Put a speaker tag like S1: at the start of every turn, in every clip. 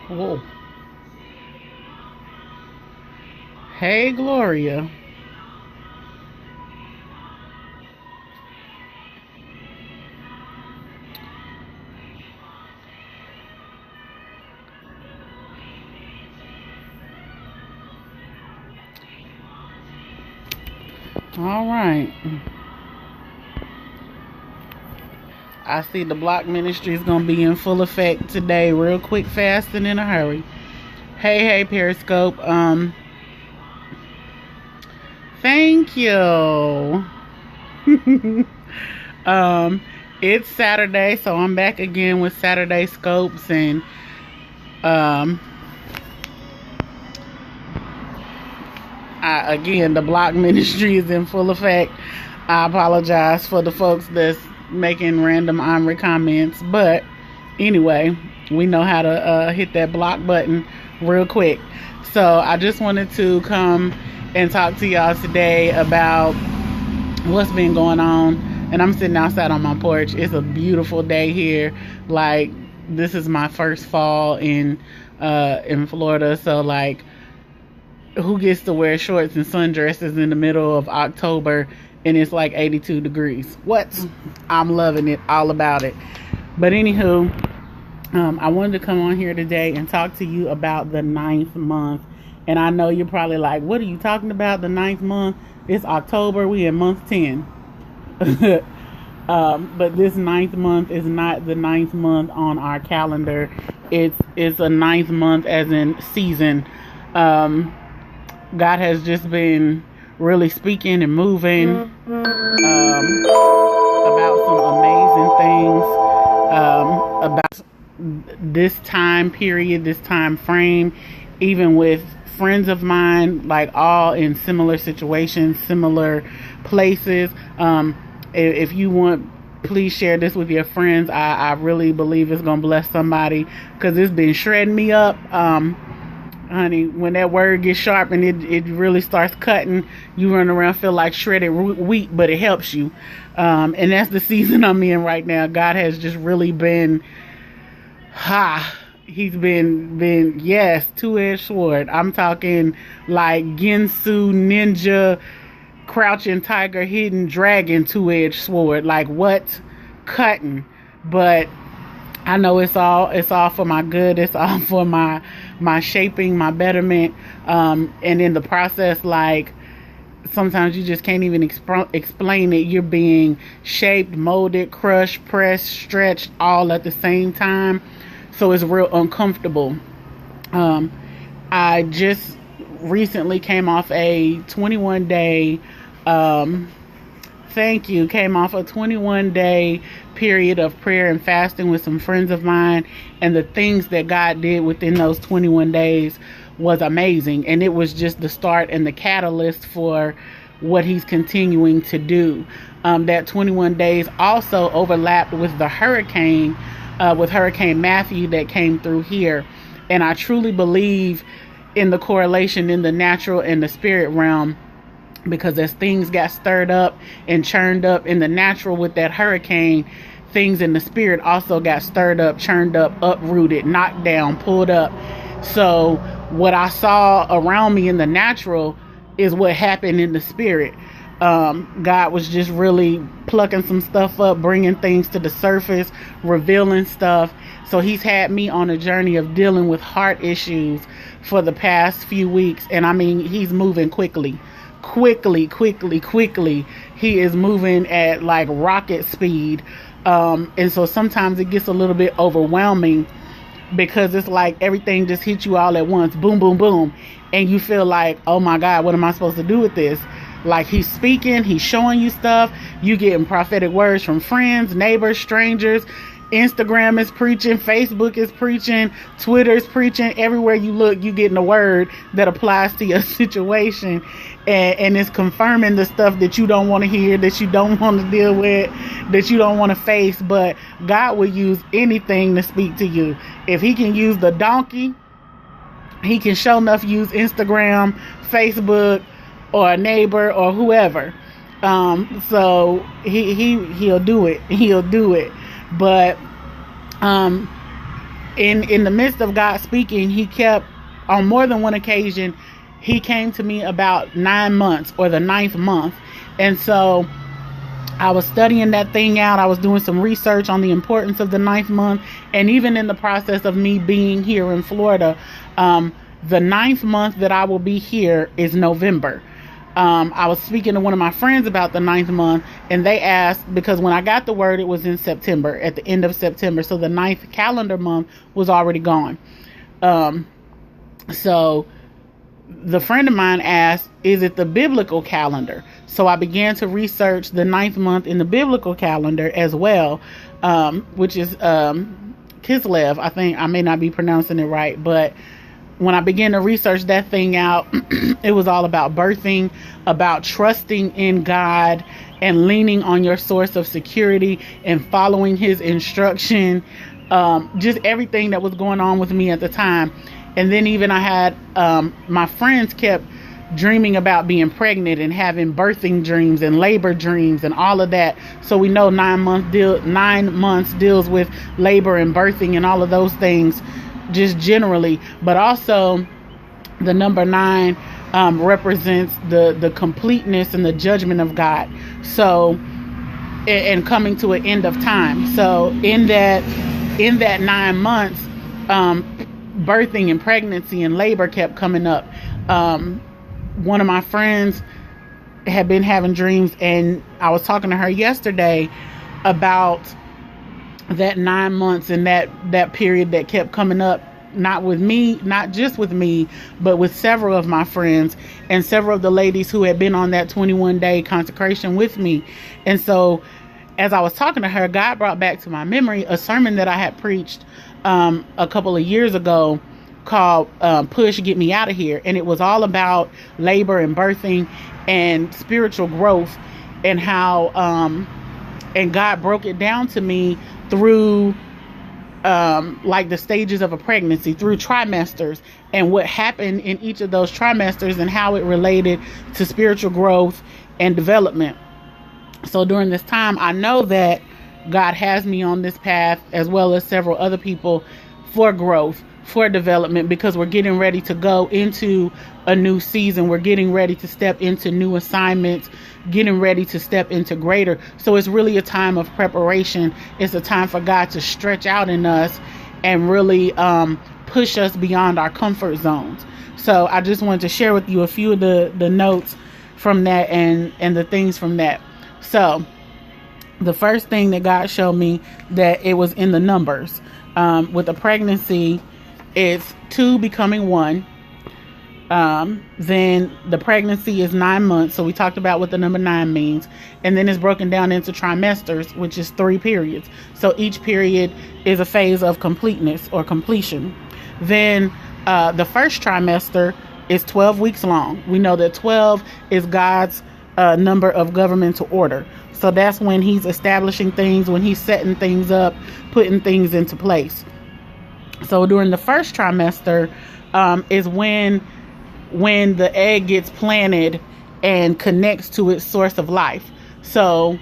S1: Whoa. Hey, Gloria. All right. I see the block ministry is going to be in full effect today, real quick, fast, and in a hurry. Hey, Periscope. Thank you. um, it's Saturday, so I'm back again with Saturday Scopes, and um, again, the block ministry is in full effect. I apologize for the folks that's making random Omri comments, but anyway, we know how to hit that block button real quick. So I just wanted to come and talk to y'all today about what's been going on. And I'm sitting outside on my porch. It's a beautiful day here. Like, this is my first fall in Florida, so like, who gets to wear shorts and sundresses in the middle of October and it's like 82 degrees? What? I'm loving it, all about it. But anywho, I wanted to come on here today and talk to you about the ninth month. And I know you're probably like, what are you talking about, the ninth month? It's October, we in month 10. But this ninth month is not the ninth month on our calendar. It's a ninth month as in season. God has just been really speaking and moving about some amazing things about this time period, this time frame, even with friends of mine, like all in similar situations, similar places. If you want, please share this with your friends. I really believe it's gonna bless somebody, because it's been shredding me up. Honey, when that word gets sharp and it really starts cutting, you run around feel like shredded wheat, but it helps you. And that's the season I'm in right now. God has just really been, he's been, yes, two-edged sword. I'm talking like Ginsu ninja, crouching tiger, hidden dragon, two-edged sword. Like, what? Cutting. But I know it's all for my good. It's all for my shaping, my betterment. And in the process, like, sometimes you just can't even explain it. You're being shaped, molded, crushed, pressed, stretched, all at the same time. So it's real uncomfortable. I just recently came off a 21-day, came off a 21-day period of prayer and fasting with some friends of mine, and the things that God did within those 21 days was amazing. And it was just the start and the catalyst for what he's continuing to do. That 21 days also overlapped with the hurricane, with Hurricane Matthew that came through here. And I truly believe in the correlation in the natural and the spirit realm, because as things got stirred up and churned up in the natural with that hurricane, things in the spirit also got stirred up, churned up, uprooted, knocked down, pulled up. So what I saw around me in the natural is what happened in the spirit. God was just really plucking some stuff up, bringing things to the surface, revealing stuff. So he's had me on a journey of dealing with heart issues for the past few weeks. And I mean, he's moving quickly. He is moving at like rocket speed. And so sometimes it gets a little bit overwhelming, because it's like everything just hits you all at once. Boom, boom, boom. And you feel like, oh my God, what am I supposed to do with this? Like, he's speaking, he's showing you stuff. You getting prophetic words from friends, neighbors, strangers. Instagram is preaching, Facebook is preaching, Twitter is preaching. Everywhere you look, you getting a word that applies to your situation. And it's confirming the stuff that you don't want to hear, that you don't want to deal with, that you don't want to face. But God will use anything to speak to you. If he can use the donkey, he can sure enough use Instagram, Facebook, or a neighbor, or whoever. So he'll do it. But in the midst of God speaking, he kept, on more than one occasion, he came to me about 9 months, or the 9th month. And so I was studying that thing out. I was doing some research on the importance of the 9th month. And even in the process of me being here in Florida, the 9th month that I will be here is November. I was speaking to one of my friends about the 9th month, and they asked, because when I got the word, it was in September, at the end of September. So the 9th calendar month was already gone. So the friend of mine asked, is it the biblical calendar? So I began to research the 9th month in the biblical calendar as well, which is Kislev. I think I may not be pronouncing it right, but when I began to research that thing out, it was all about birthing, about trusting in God and leaning on your source of security and following his instruction. Just everything that was going on with me at the time. And then even I had, my friends kept dreaming about being pregnant and having birthing dreams and labor dreams and all of that. So we know 9 months deals with labor and birthing and all of those things, just generally. But also the number 9 represents the completeness and the judgment of God. So, and coming to an end of time. So in that 9 months, birthing and pregnancy and labor kept coming up. One of my friends had been having dreams, and I was talking to her yesterday about that 9 months and that period that kept coming up, not just with me, but with several of my friends and several of the ladies who had been on that 21-day consecration with me. And so as I was talking to her, God brought back to my memory a sermon that I had preached a couple of years ago called Push, Get Me Out of Here. And it was all about labor and birthing and spiritual growth, and how and God broke it down to me through like the stages of a pregnancy, through trimesters, and what happened in each of those trimesters and how it related to spiritual growth and development. So during this time, I know that God has me on this path, as well as several other people, for growth, for development, because we're getting ready to go into a new season. We're getting ready to step into new assignments, getting ready to step into greater. So it's really a time of preparation. It's a time for God to stretch out in us and really push us beyond our comfort zones. So I just wanted to share with you a few of the notes from that and the things from that. So the first thing that God showed me, that it was in the numbers. With a pregnancy, it's 2 becoming 1. Then the pregnancy is 9 months. So we talked about what the number 9 means. And then it's broken down into trimesters, which is 3 periods. So each period is a phase of completeness or completion. Then the first trimester is 12 weeks long. We know that 12 is God's number of governmental order. So that's when he's establishing things, when he's setting things up, putting things into place. So during the first trimester is when the egg gets planted and connects to its source of life. So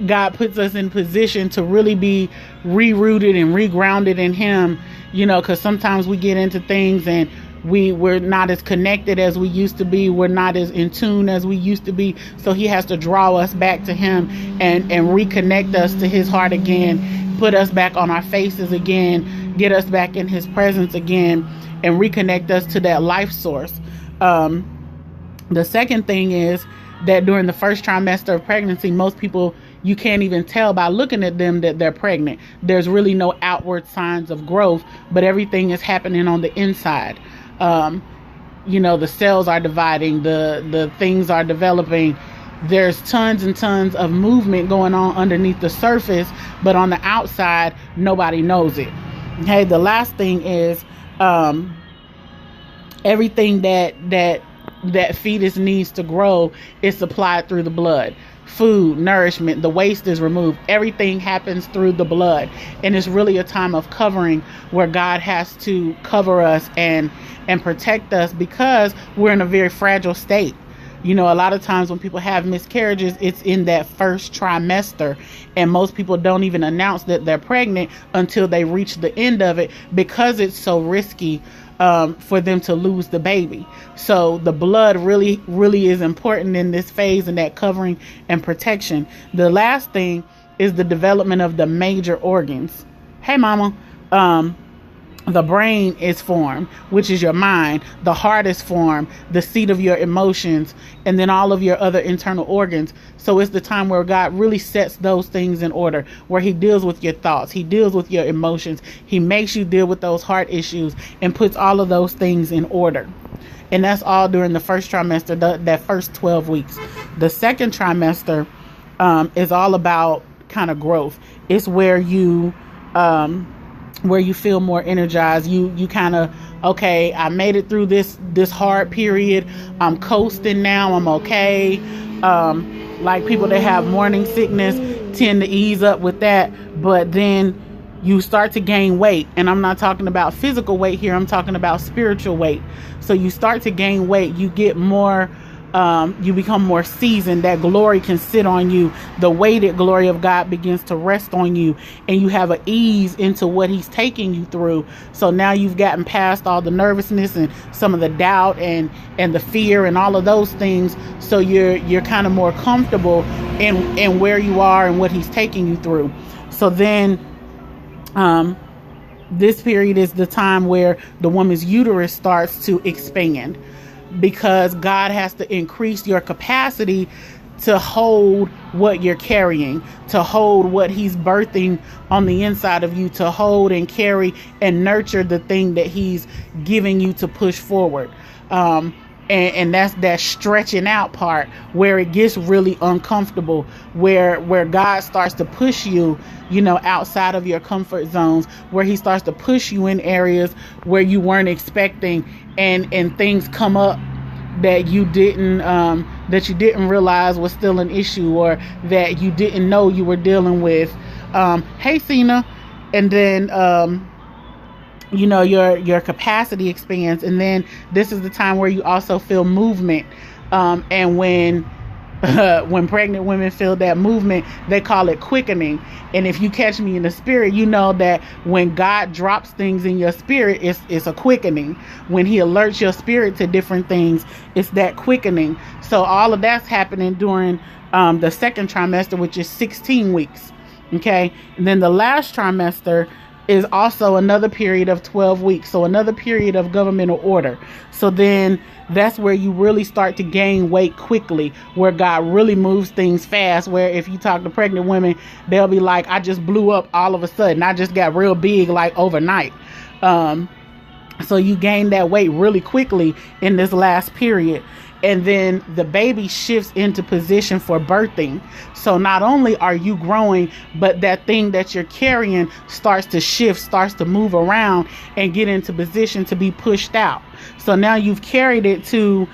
S1: God puts us in position to really be rerouted and regrounded in him, because sometimes we get into things and we're not as connected as we used to be. We're not as in tune as we used to be. So he has to draw us back to him and reconnect us to his heart again, put us back on our faces again, get us back in his presence again, and reconnect us to that life source. The second thing is that during the first trimester of pregnancy, most people, you can't even tell by looking at them that they're pregnant. There's really no outward signs of growth, but everything is happening on the inside. The cells are dividing, the things are developing. There's tons and tons of movement going on underneath the surface, but on the outside, nobody knows it. Okay, the last thing is everything that fetus needs to grow is supplied through the blood. Food, nourishment, the waste is removed. Everything happens through the blood. And it's really a time of covering, where God has to cover us and protect us, because we're in a very fragile state. You know, a lot of times when people have miscarriages, it's in that first trimester, and most people don't even announce that they're pregnant until they reach the end of it, because it's so risky for them to lose the baby. So the blood really, really is important in this phase, and that covering and protection. The last thing is the development of the major organs. Hey, mama. The brain is formed, which is your mind. The heart is formed, the seat of your emotions, and then all of your other internal organs. So it's the time where God really sets those things in order, where he deals with your thoughts. He deals with your emotions. He makes you deal with those heart issues and puts all of those things in order. And that's all during the first trimester, that first 12 weeks. The second trimester is all about kind of growth. It's where you feel more energized. You kind of, okay, I made it through this hard period. I'm coasting now. I'm okay. Like people that have morning sickness tend to ease up with that, but then you start to gain weight. And I'm not talking about physical weight here. I'm talking about spiritual weight. So you start to gain weight. You get more, you become more seasoned. That glory can sit on you. The weighted glory of God begins to rest on you, and you have an ease into what he's taking you through. So now you've gotten past all the nervousness and some of the doubt and the fear and all of those things. So you're kind of more comfortable in where you are and what he's taking you through. So then, this period is the time where the woman's uterus starts to expand, because God has to increase your capacity to hold what you're carrying, to hold what he's birthing on the inside of you, to hold and carry and nurture the thing that he's giving you to push forward. And that's that stretching out part where it gets really uncomfortable, where God starts to push you, outside of your comfort zones, where he starts to push you in areas where you weren't expecting, and things come up that you didn't realize was still an issue, or that you didn't know you were dealing with. Hey, Cena. And then your capacity expands, and then this is the time where you also feel movement. And when pregnant women feel that movement, they call it quickening. And if you catch me in the spirit, you know that when God drops things in your spirit, it's a quickening. When he alerts your spirit to different things, it's that quickening. So all of that's happening during the second trimester, which is 16 weeks. Okay. And then the last trimester is also another period of 12 weeks. So another period of governmental order. So then that's where you really start to gain weight quickly, where God really moves things fast, where if you talk to pregnant women, they'll be like, I just blew up all of a sudden. I just got real big, like overnight. So you gain that weight really quickly in this last period. And then the baby shifts into position for birthing. So not only are you growing, but that thing that you're carrying starts to shift, starts to move around and get into position to be pushed out. So now you've carried it to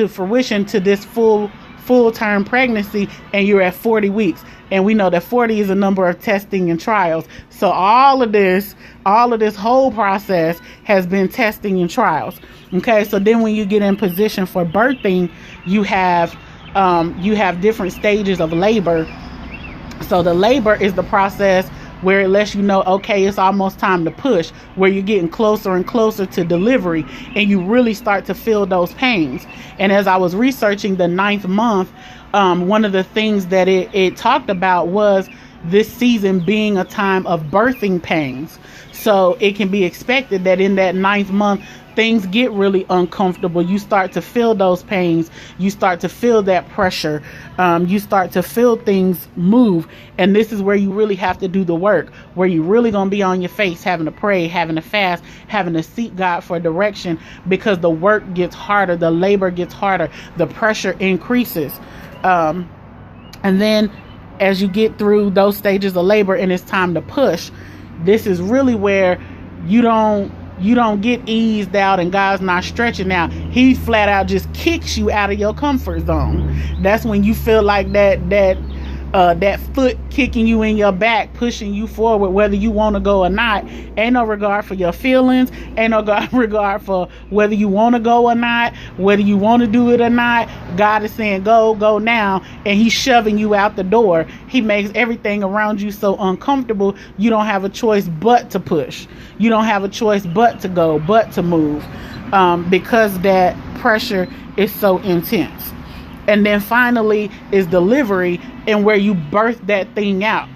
S1: fruition, to this full-term pregnancy, and you're at 40 weeks. And we know that 40 is a number of testing and trials. So all of this whole process has been testing and trials. Okay, so then when you get in position for birthing, you have different stages of labor. So the labor is the process where it lets you know, okay, it's almost time to push, where you're getting closer and closer to delivery, and you really start to feel those pains. And as I was researching the 9th month, one of the things that it talked about was this season being a time of birthing pains. So it can be expected that in that 9th month, things get really uncomfortable. You start to feel those pains. You start to feel that pressure. You start to feel things move. And this is where you really have to do the work, where you're really going to be on your face, having to pray, having to fast, having to seek God for direction, because the work gets harder. The labor gets harder. The pressure increases. And then as you get through those stages of labor and it's time to push, this is really where you don't get eased out and God's not stretching out. He flat out just kicks you out of your comfort zone. That's when you feel like that that foot kicking you in your back, pushing you forward, whether you want to go or not. Ain't no regard for your feelings. Ain't no regard for whether you want to go or not, whether you want to do it or not. God is saying, go now. And he's shoving you out the door. He makes everything around you so uncomfortable. You don't have a choice but to push. You don't have a choice but to go, but to move, because that pressure is so intense. And then finally is delivery, and where you birth that thing out.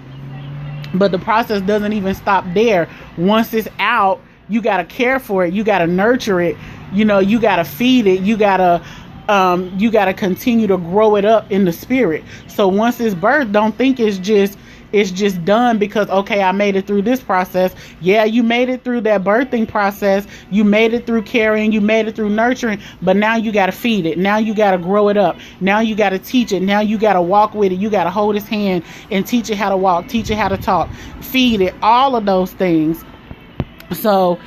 S1: But the process doesn't even stop there. Once it's out, you got to care for it. You got to nurture it. You got to feed it. You got to continue to grow it up in the spirit. So once it's birthed, don't think it's just done because, okay, I made it through this process. Yeah, you made it through that birthing process. You made it through carrying. You made it through nurturing. But now you got to feed it. Now you got to grow it up. Now you got to teach it. Now you got to walk with it. You got to hold its hand and teach it how to walk, teach it how to talk, feed it, all of those things. So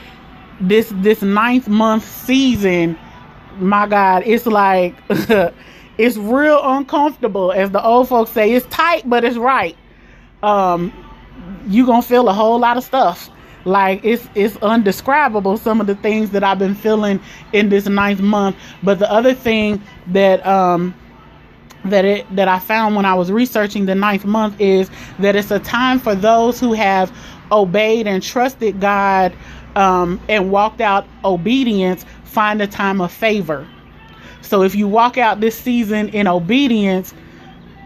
S1: this 9th month season, my God, it's like, it's real uncomfortable. As the old folks say, it's tight, but it's right. You gonna feel a whole lot of stuff. Like it's undescribable, some of the things that I've been feeling in this 9th month. But the other thing that that I found when I was researching the 9th month is that it's a time for those who have obeyed and trusted God, and walked out obedience, find a time of favor. So if you walk out this season in obedience,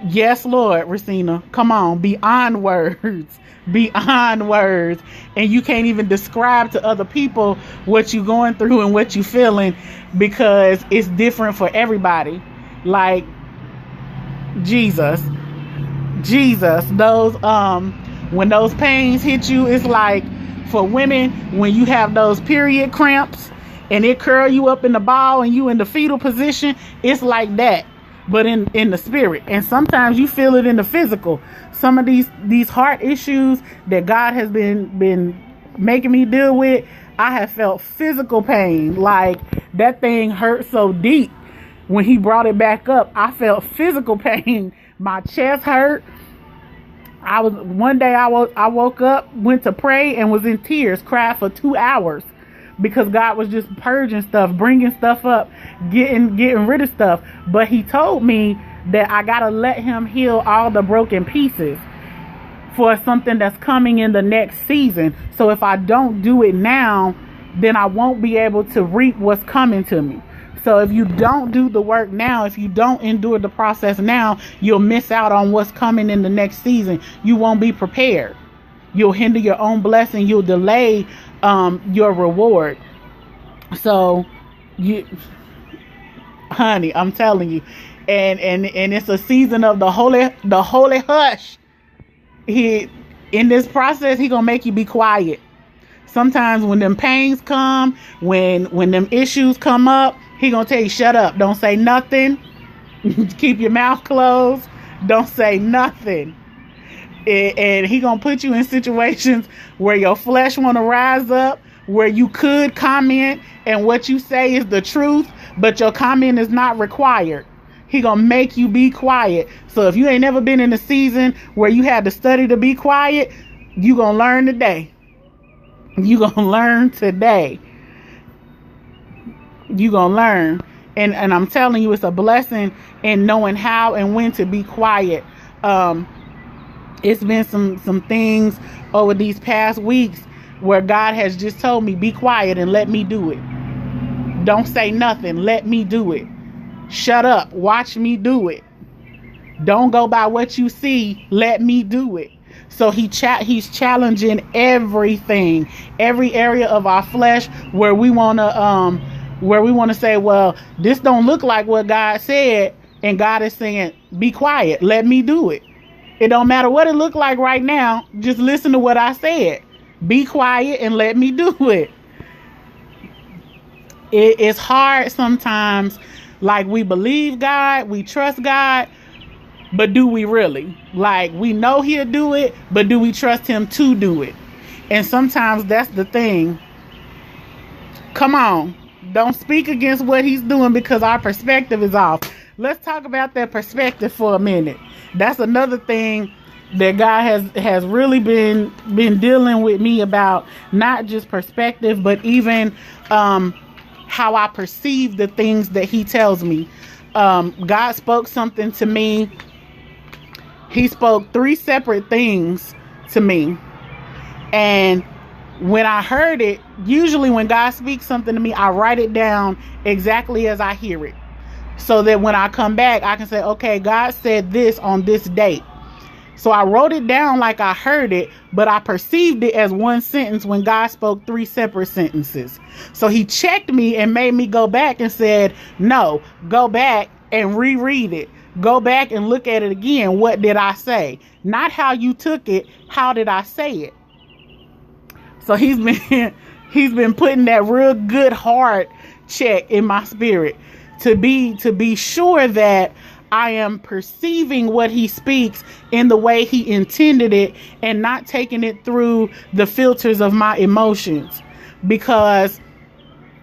S1: yes, Lord, Racina, come on, beyond words, and you can't even describe to other people what you're going through and what you're feeling, because it's different for everybody. Like Jesus, those when those pains hit you, it's like, for women, when you have those period cramps and it curl you up in the ball and you in the fetal position, it's like that, but in the spirit. And sometimes you feel it in the physical. Some of these heart issues that God has been making me deal with, I have felt physical pain. Like that thing hurt so deep. When he brought it back up, I felt physical pain. My chest hurt. One day I woke up, went to pray, and was in tears, cried for 2 hours, because God was just purging stuff, bringing stuff up, getting rid of stuff. But he told me that I gotta let him heal all the broken pieces for something that's coming in the next season. So if I don't do it now, then I won't be able to reap what's coming to me. So if you don't do the work now, if you don't endure the process now, you'll miss out on what's coming in the next season. You won't be prepared. You'll hinder your own blessing. You'll delay your reward. So honey, I'm telling you, and it's a season of the holy hush. In this process, he gonna make you be quiet. Sometimes when them pains come, when them issues come up, he gonna tell you, shut up, don't say nothing. Keep your mouth closed, don't say nothing. And he gonna put you in situations where your flesh want to rise up, where you could comment and what you say is the truth, but your comment is not required. He gonna make you be quiet. So if you ain't never been in a season where you had to study to be quiet, you gonna learn today. You gonna learn today. You gonna learn. And I'm telling you, it's a blessing in knowing how and when to be quiet. It's been some things over these past weeks where God has just told me, be quiet and let me do it. Don't say nothing. Let me do it. Shut up. Watch me do it. Don't go by what you see. Let me do it. So he's challenging everything, every area of our flesh where we want to say, well, this don't look like what God said. And God is saying, be quiet. Let me do it. It don't matter what it look like right now. Just listen to what I said. Be quiet and let me do it. It's hard sometimes. Like, we believe God, we trust God, but do we really? Like, we know he'll do it, but do we trust him to do it? And sometimes that's the thing. Come on. Don't speak against what he's doing because our perspective is off. Let's talk about that perspective for a minute. That's another thing that God has really been dealing with me about, not just perspective, but even how I perceive the things that he tells me. God spoke something to me. He spoke 3 separate things to me. And when I heard it, usually when God speaks something to me, I write it down exactly as I hear it, so that when I come back, I can say, okay, God said this on this date. So I wrote it down like I heard it, but I perceived it as one sentence when God spoke 3 separate sentences. So he checked me and made me go back and said, no, go back and reread it. Go back and look at it again. What did I say? Not how you took it. How did I say it? So he's been putting that real good hard check in my spirit to be sure that I am perceiving what he speaks in the way he intended it, and not taking it through the filters of my emotions. Because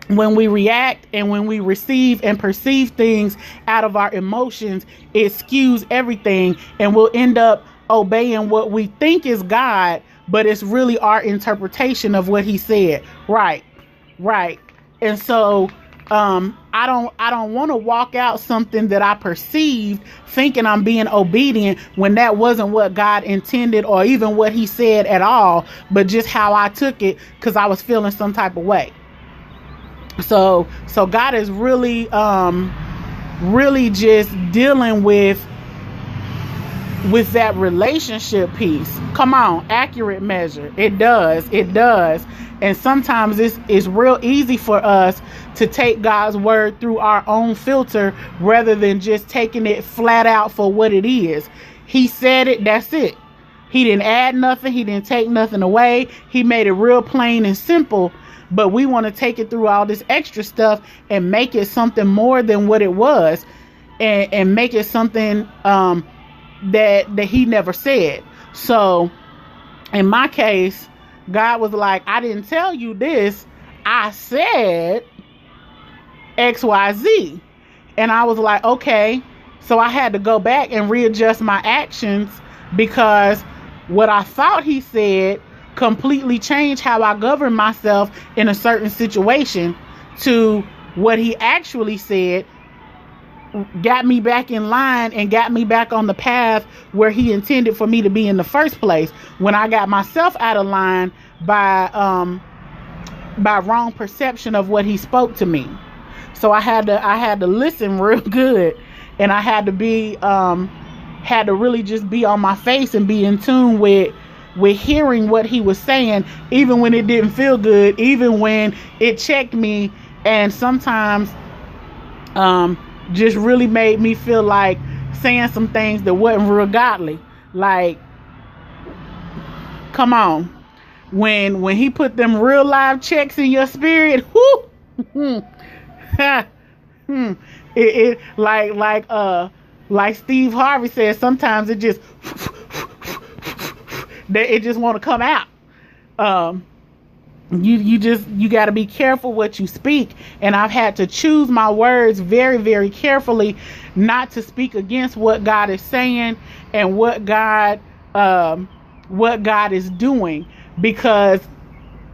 S1: when we react and when we receive and perceive things out of our emotions, it skews everything, and we'll end up obeying what we think is God, but it's really our interpretation of what he said. Right. And so I don't want to walk out something that I perceived thinking I'm being obedient, when that wasn't what God intended, or even what he said at all, but just how I took it because I was feeling some type of way. So God is really just dealing with that relationship piece. Come on, accurate measure. It does. And sometimes it's real easy for us to take God's word through our own filter, rather than just taking it flat out for what it is. He said it, that's it. He didn't add nothing. He didn't take nothing away. He made it real plain and simple. But we want to take it through all this extra stuff and make it something more than what it was, and make it something that he never said. So in my case, God was like, I didn't tell you this. I said XYZ. And I was like, okay. So I had to go back and readjust my actions, because what I thought he said completely changed how I govern myself in a certain situation, to what he actually said got me back in line and got me back on the path where he intended for me to be in the first place, when I got myself out of line by wrong perception of what he spoke to me. So I had to listen real good, and I had to really just be on my face and be in tune with hearing what he was saying, even when it didn't feel good, even when it checked me, and sometimes just really made me feel like saying some things that wasn't real godly. Like, come on, when he put them real live checks in your spirit, like Steve Harvey said, sometimes it just want to come out. You got to be careful what you speak. And I've had to choose my words very, very carefully, not to speak against what God is saying and what God is doing, because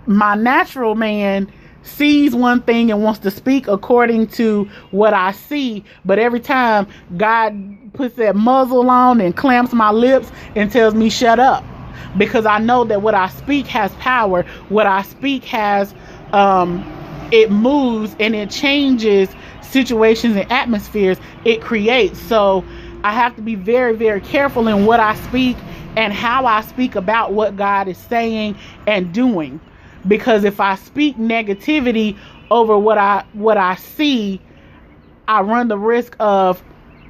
S1: my natural man sees one thing and wants to speak according to what I see. But every time God puts that muzzle on and clamps my lips and tells me shut up, because I know that what I speak has power. What I speak has, it moves and it changes situations and atmospheres. It creates. So I have to be very, very careful in what I speak and how I speak about what God is saying and doing. Because if I speak negativity over what I see, I run the risk of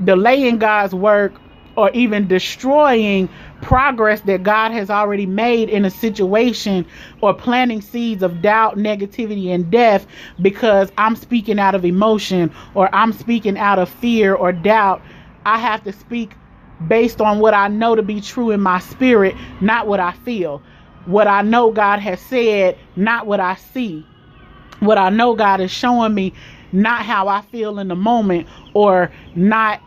S1: delaying God's work, or even destroying progress that God has already made in a situation, or planting seeds of doubt, negativity, and death, because I'm speaking out of emotion, or I'm speaking out of fear or doubt. I have to speak based on what I know to be true in my spirit, not what I feel. What I know God has said, not what I see. What I know God is showing me, not how I feel in the moment, or not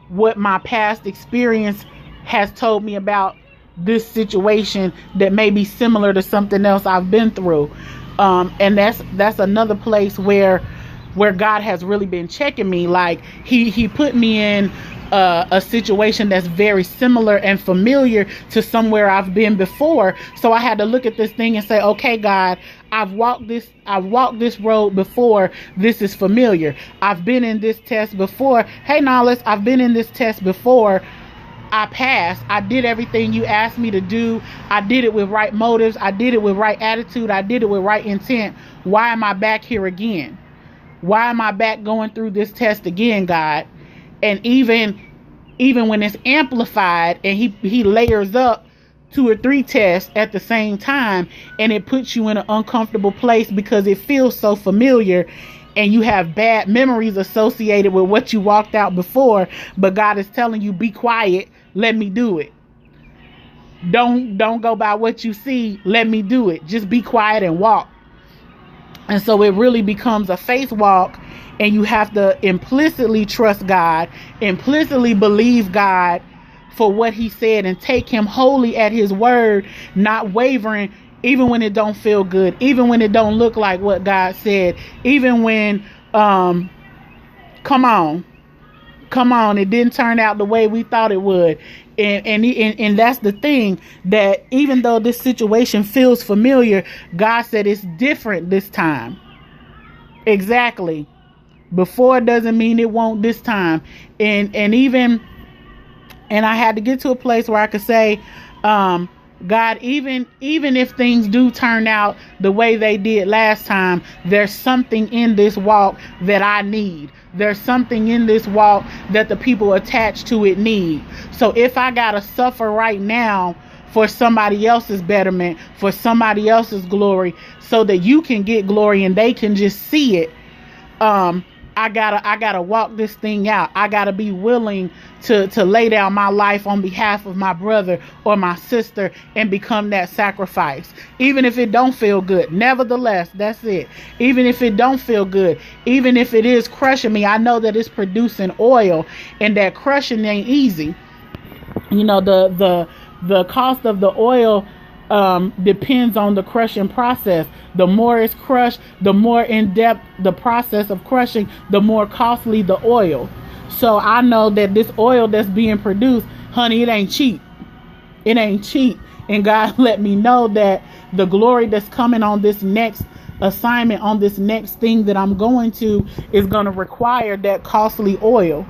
S1: what my past experience has told me about this situation that may be similar to something else I've been through. And that's another place where God has really been checking me. Like he put me in a situation that's very similar and familiar to somewhere I've been before. So I had to look at this thing and say, okay, God, I've walked this road before. This is familiar. I've been in this test before. Hey, Nollis, I've been in this test before. I passed. I did everything you asked me to do. I did it with right motives. I did it with right attitude. I did it with right intent. Why am I back here again? Why am I back going through this test again, God? And even when it's amplified and he layers up 2 or 3 tests at the same time, and it puts you in an uncomfortable place because it feels so familiar and you have bad memories associated with what you walked out before. But God is telling you, be quiet. Let me do it. Don't go by what you see. Let me do it. Just be quiet and walk. And so it really becomes a faith walk, and you have to implicitly trust God, implicitly believe God for what he said, and take him wholly at his word, not wavering, even when it don't feel good, even when it don't look like what God said, even when, come on, it didn't turn out the way we thought it would. And that's the thing, that even though this situation feels familiar, God said it's different this time. Exactly. Before doesn't mean it won't this time. And I had to get to a place where I could say, God, even if things do turn out the way they did last time, there's something in this walk that I need. There's something in this walk that the people attached to it need. So if I gotta suffer right now for somebody else's betterment, for somebody else's glory, so that you can get glory and they can just see it, I gotta walk this thing out. I gotta be willing to lay down my life on behalf of my brother or my sister and become that sacrifice. Even if it don't feel good. Nevertheless, that's it. Even if it don't feel good, even if it is crushing me, I know that it's producing oil, and that crushing ain't easy. You know, the cost of the oil depends on the crushing process. The more it's crushed, the more in depth the process of crushing, the more costly the oil. So I know that this oil that's being produced, honey, it ain't cheap. It ain't cheap. And God let me know that the glory that's coming on this next assignment, on this next thing that I'm going to, is going to require that costly oil.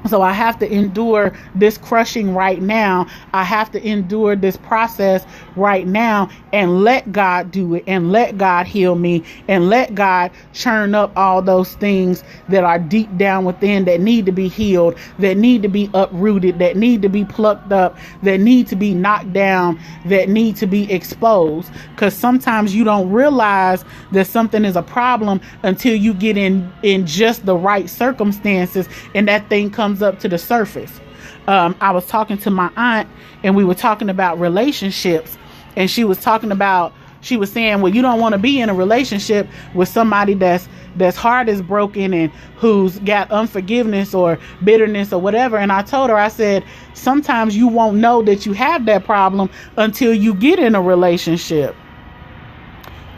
S1: So I have to endure this crushing right now. I have to endure this process right now and let God do it, and let God heal me, and let God churn up all those things that are deep down within, that need to be healed, that need to be uprooted, that need to be plucked up, that need to be knocked down, that need to be exposed. Because sometimes you don't realize that something is a problem until you get in just the right circumstances, and that thing comes up to the surface. I was talking to my aunt, and we were talking about relationships, and she was saying, well, you don't want to be in a relationship with somebody that's heart is broken and who's got unforgiveness or bitterness or whatever. And I told her, I said, sometimes you won't know that you have that problem until you get in a relationship.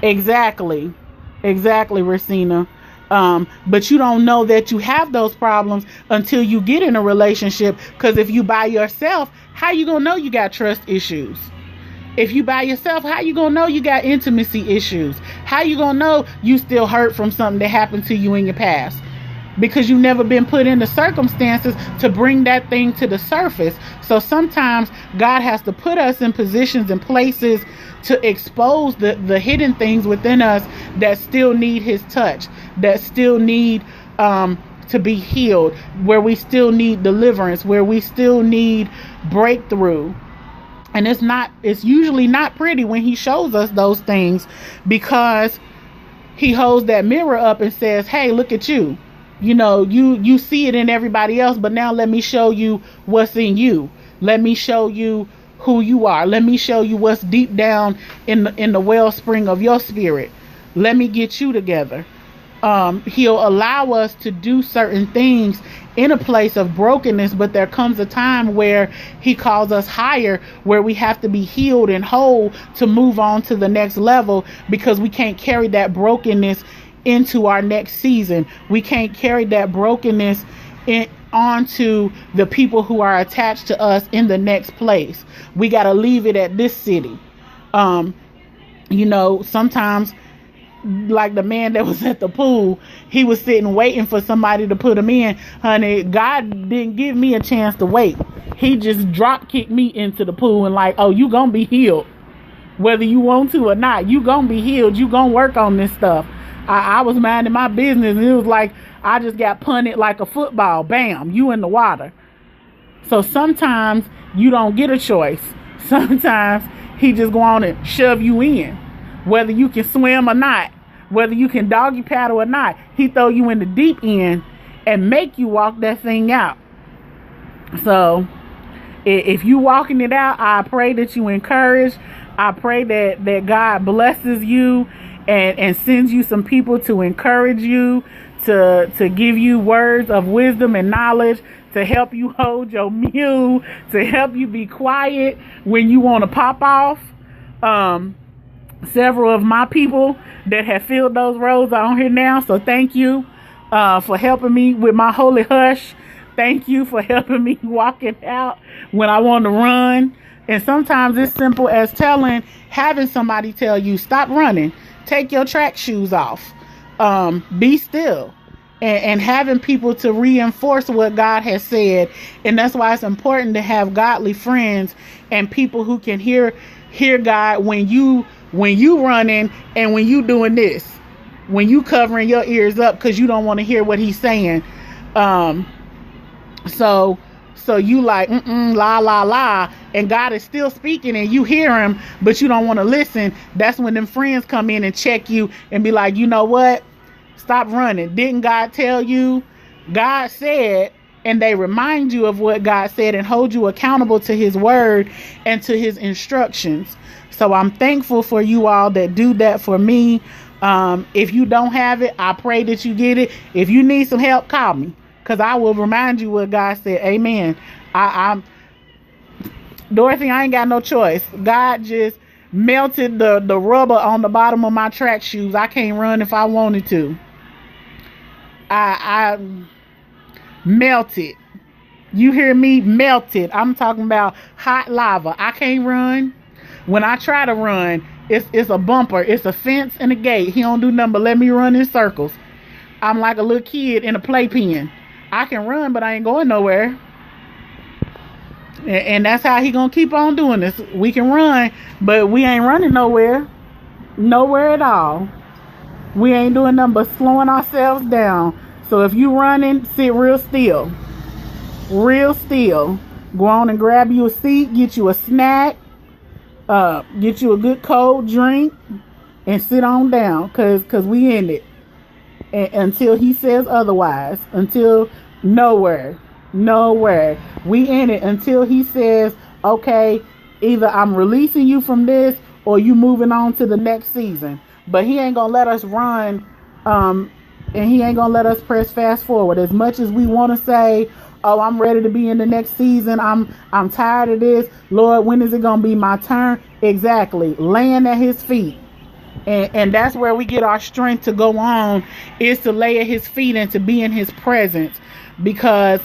S1: Exactly, Racina. But you don't know that you have those problems until you get in a relationship. Because if you by yourself, how you gonna know you got trust issues? If you by yourself, how you gonna know you got intimacy issues? How you gonna know you still hurt from something that happened to you in your past? Because you've never been put in the circumstances to bring that thing to the surface. So sometimes God has to put us in positions and places to expose the hidden things within us that still need his touch, that still need to be healed, where we still need deliverance, where we still need breakthrough. And it's usually not pretty when he shows us those things, because he holds that mirror up and says, hey, look at you. You know, you see it in everybody else, but now let me show you what's in you. Let me show you who you are. Let me show you what's deep down in the wellspring of your spirit. Let me get you together. He'll allow us to do certain things in a place of brokenness, but there comes a time where he calls us higher, where we have to be healed and whole to move on to the next level, because we can't carry that brokenness into our next season. We can't carry that brokenness onto the people who are attached to us in the next place. We got to leave it at this city. Sometimes, like the man that was at the pool, he was sitting waiting for somebody to put him in. Honey, God didn't give me a chance to wait. He just drop kicked me into the pool and like, oh, you gonna be healed. Whether you want to or not, you gonna be healed. You gonna work on this stuff. I was minding my business, and it was like I just got punted like a football. Bam, you in the water. So sometimes you don't get a choice. Sometimes he just go on and shove you in. Whether you can swim or not, whether you can doggy paddle or not, he throw you in the deep end and make you walk that thing out. So if you walking it out, I pray that you encourage. I pray that God blesses you and sends you some people to encourage you, to give you words of wisdom and knowledge, to help you hold your mule, to help you be quiet when you want to pop off. Several of my people that have filled those roles are on here now. So thank you for helping me with my holy hush. Thank you for helping me walk it out when I want to run. And sometimes it's simple as having somebody tell you, stop running, take your track shoes off, be still, and having people to reinforce what God has said. And that's why it's important to have godly friends and people who can hear God when you running and when you doing this, when you covering your ears up because you don't want to hear what he's saying. So you like, la, la, la, and God is still speaking and you hear him, but you don't want to listen. That's when them friends come in and check you and be like, you know what? Stop running. Didn't God tell you? God said, and they remind you of what God said and hold you accountable to his word and to his instructions. So I'm thankful for you all that do that for me. If you don't have it, I pray that you get it. If you need some help, call me, because I will remind you what God said. Amen. I'm Dorothy, I ain't got no choice. God just melted the rubber on the bottom of my track shoes. I can't run if I wanted to. I melted. You hear me? Melted. I'm talking about hot lava. I can't run. When I try to run, it's a bumper, it's a fence and a gate. He don't do nothing but let me run in circles. I'm like a little kid in a playpen. I can run, but I ain't going nowhere. And that's how he gonna keep on doing this. We can run, but we ain't running nowhere. Nowhere at all. We ain't doing nothing but slowing ourselves down. So if you running, sit real still. Real still. Go on and grab you a seat, get you a snack, get you a good cold drink, and sit on down, cause we in it. Until he says otherwise. Until nowhere. We in it until he says, okay, either I'm releasing you from this or you moving on to the next season. But he ain't gonna let us run, and he ain't gonna let us press fast forward. As much as we want to say, oh, I'm ready to be in the next season, I'm tired of this, Lord, when is it gonna be my turn? Exactly. Laying at his feet. And that's where we get our strength to go on, is to lay at his feet and to be in his presence. Because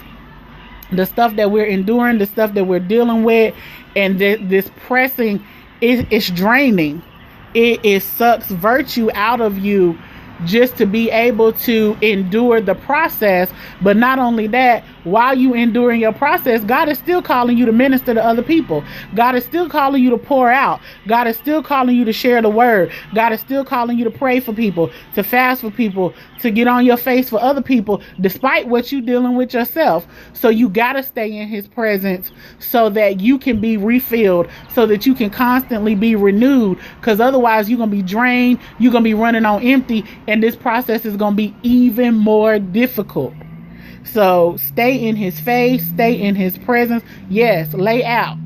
S1: the stuff that we're enduring, the stuff that we're dealing with, and this pressing, it's draining. It sucks virtue out of you just to be able to endure the process. But not only that, while you enduring your process, God is still calling you to minister to other people. God is still calling you to pour out. God is still calling you to share the word. God is still calling you to pray for people, to fast for people, to get on your face for other people, despite what you're dealing with yourself. So you got to stay in his presence so that you can be refilled, so that you can constantly be renewed, because otherwise you're going to be drained. You're going to be running on empty, and this process is going to be even more difficult. So stay in his face, stay in his presence. Yes, lay out.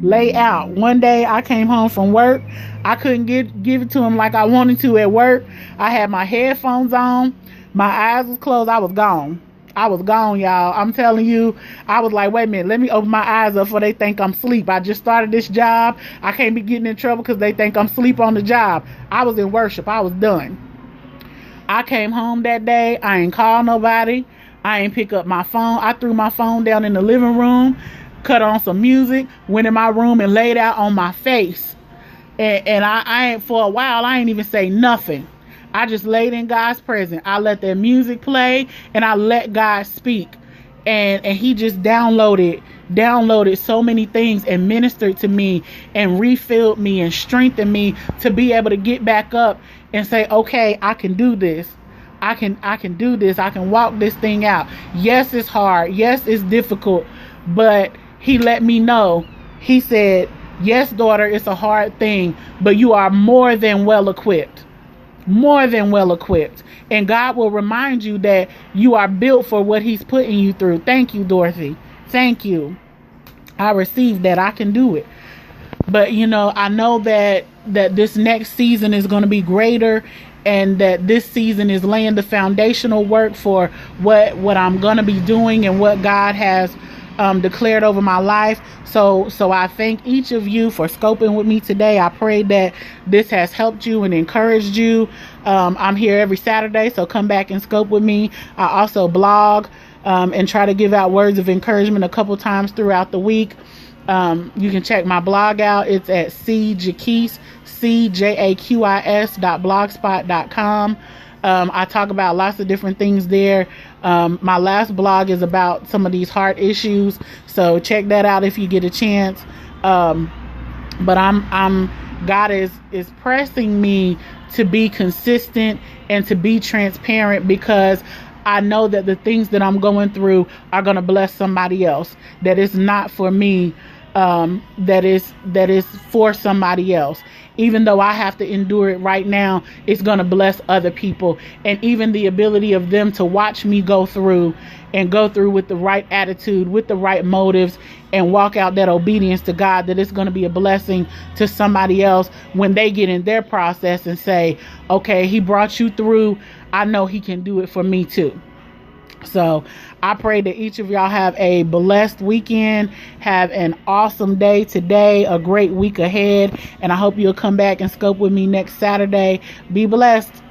S1: One day I came home from work. I couldn't give it to him like I wanted to at work. I had my headphones on. My eyes was closed. I was gone. I was gone, y'all. I'm telling you, I was like, wait a minute, let me open my eyes up before they think I'm asleep. I just started this job. I can't be getting in trouble because they think I'm asleep on the job. I was in worship. I was done. I came home that day. I ain't called nobody. I ain't pick up my phone. I threw my phone down in the living room, cut on some music, went in my room and laid out on my face. And I ain't, for a while, I ain't even say nothing. I just laid in God's presence. I let that music play and I let God speak. And he just downloaded so many things and ministered to me and refilled me and strengthened me to be able to get back up and say, okay, I can do this. I can do this. I can walk this thing out. Yes, it's hard. Yes, it's difficult. But he let me know. He said, yes, daughter, it's a hard thing, but you are more than well equipped. More than well equipped. And God will remind you that you are built for what he's putting you through. Thank you, Dorothy. Thank you. I received that. I can do it. But I know that this next season is going to be greater, and that this season is laying the foundational work for what I'm going to be doing and what God has declared over my life. So I thank each of you for scoping with me today. I pray that this has helped you and encouraged you. I'm here every Saturday, so come back and scope with me. I also blog and try to give out words of encouragement a couple times throughout the week. You can check my blog out. It's at cjaqis.blogspot.com. I talk about lots of different things there. My last blog is about some of these heart issues, so check that out if you get a chance. But God is pressing me to be consistent and to be transparent, because I know that the things that I'm going through are going to bless somebody else. That is not for me. That is for somebody else. Even though I have to endure it right now, it's going to bless other people. And even the ability of them to watch me go through with the right attitude, with the right motives, and walk out that obedience to God, that it's going to be a blessing to somebody else when they get in their process and say, okay, he brought you through. I know he can do it for me too. So I pray that each of y'all have a blessed weekend, have an awesome day today, a great week ahead, and I hope you'll come back and scope with me next Saturday. Be blessed.